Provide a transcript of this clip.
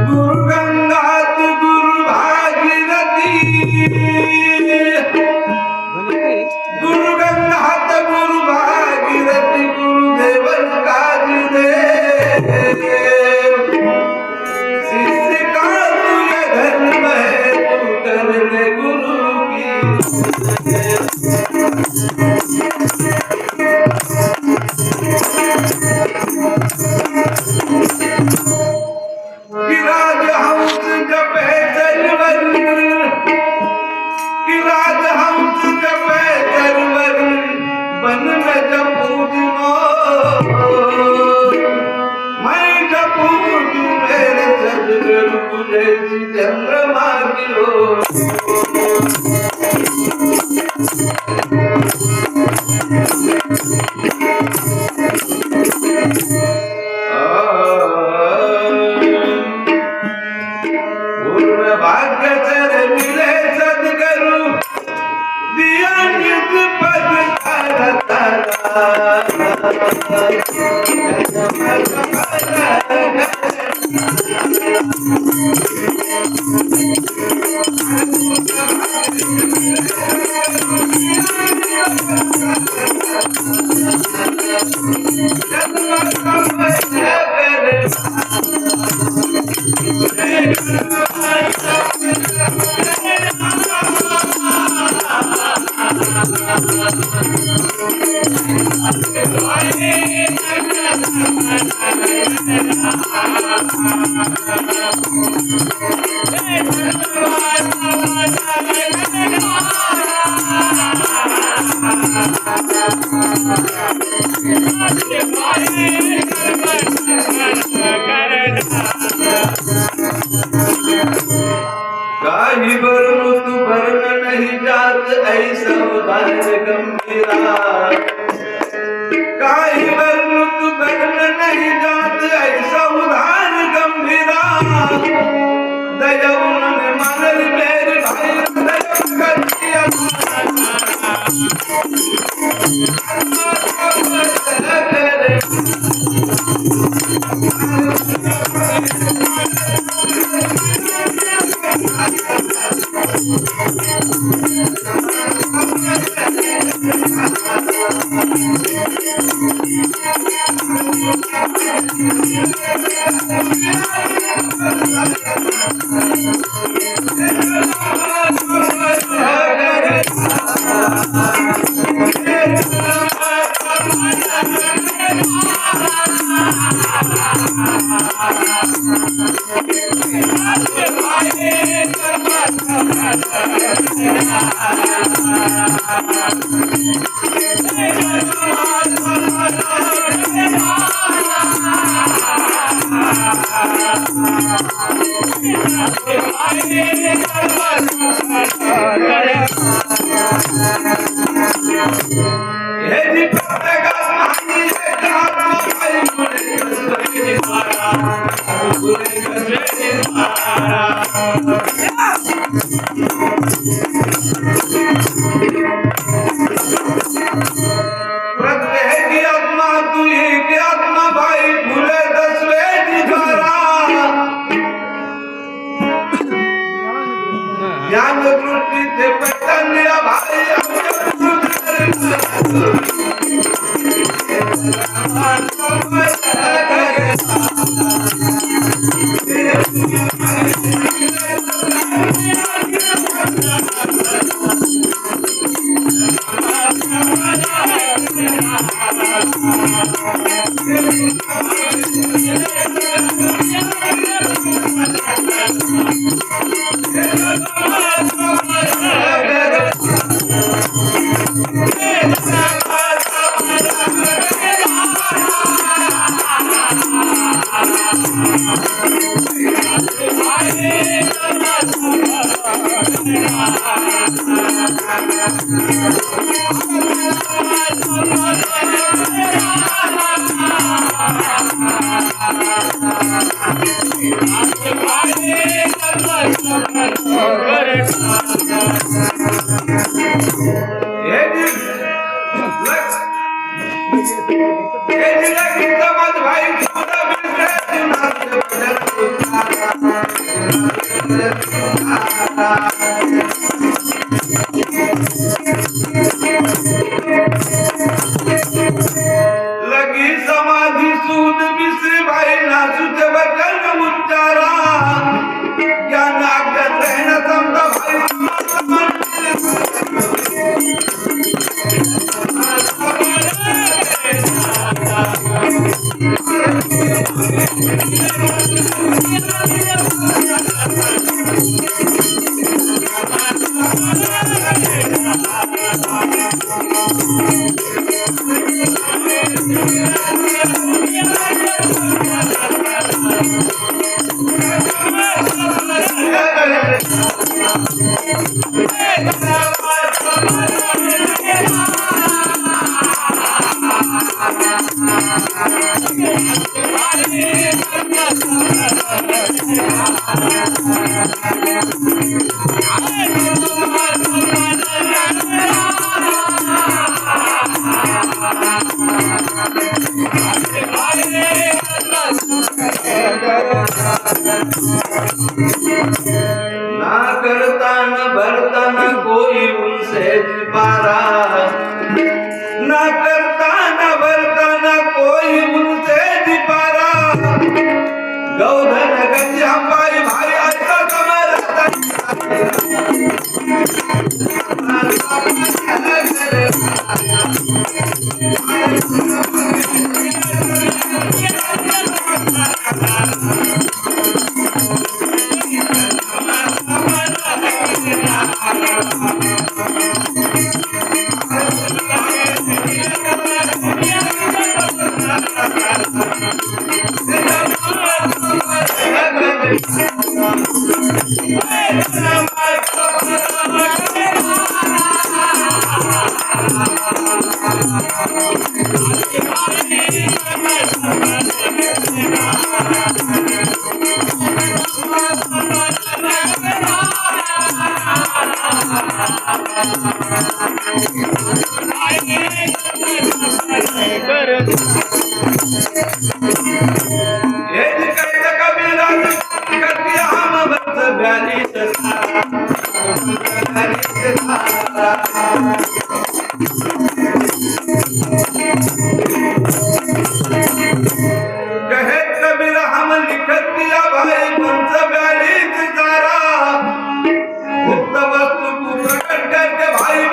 गुरु गंगात गुरु भागीरथी, गुरु गंगात गुरु भागीरथी, गुरुदेव काज दे। शिष्य का तुझे धर्म है, तू कर ले गुरु की। गिराज हंस जपे सरवर, गिराज हंस जपे सरवर, बन में जपू दिनो, मैं जपू तू मेरे सदगुरु, तुझे चंद्रमा की ओर। पूर्ण भाग्य चर मिले सद्गुरु, दिया नित पद काही वर्ण तू वर्ण नहीं जात, ऐसा उदार गंभीरा। काही वर्ण तू वर्ण नहीं जात, ऐसा उदार गंभीरा। दया उन्होंने मानल मेरे भाई, दया कर दिया प्रत्येक आत्मा तू एक आत्मा भाई, फुले दसवे दिखारा। ज्ञान दृष्टि थे पैतन्य भाई, Hey, समाज भाई सुध बिसरे जुनाचे भजन तुकारा लगी समाधी सूद बिसरे भाई नाचुते वचन उच्चारा ज्ञान अज्ञात रहना समता भाई ना करता न भरता न कोई उनसे पारा ना करता न भरता न कोई उनसे पारा गौधन गंज हमारी भाई ऐसा कमर कहे कबीर हम लिखत दिया भाई पंच ब्यालीस तारा गुप्त वस्तु को प्रकट करके भाई